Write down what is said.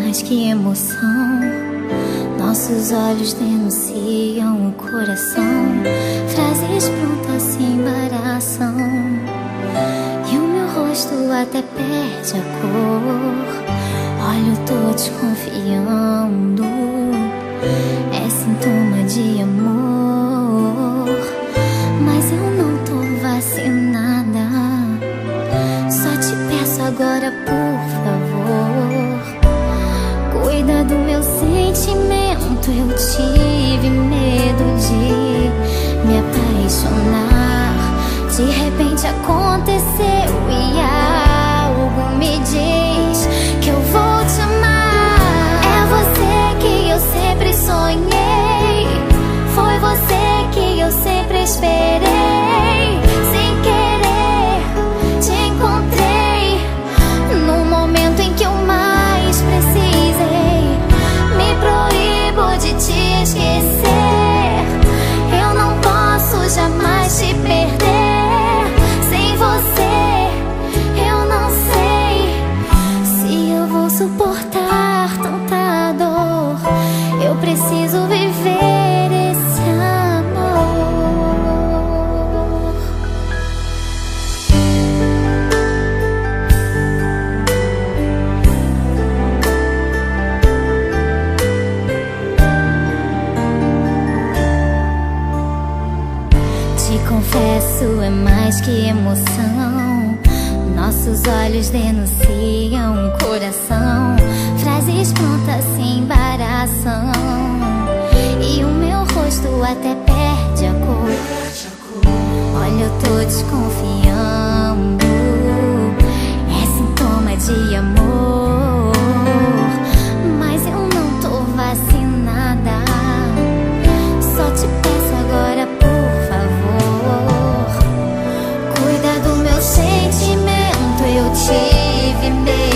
mais que emoção. Nossos olhos denunciam o coração. Frases prontas se embaraçam e o meu rosto até perde a cor. Olha, eu tô desconfiando, é sintoma de amor. Mas eu não tô vacinada. Só te peço agora, por favor, cuida do meu sentimento. Eu tive medo de me apaixonar. De repente aconteceu e algo me diz que eu vou te amar. É você que eu sempre sonhei, foi você que eu sempre esperei. Sem querer te encontrei no momento em que eu mais precisei. Me proíbo de te esquecer, eu não posso jamais te perder. Sem você eu não sei se eu vou suportar tanta dor. Eu preciso viver esse amor. Te confesso, é mais que emoção. Nossos olhos denunciam o coração. Frases prontas se embaraçam e o meu rosto até perde a cor. Olha, eu tô desconfiando, é sintoma de amor. Mas eu não tô vacinada. Só te peço agora, por favor, cuida do meu sentimento. Eu tive medo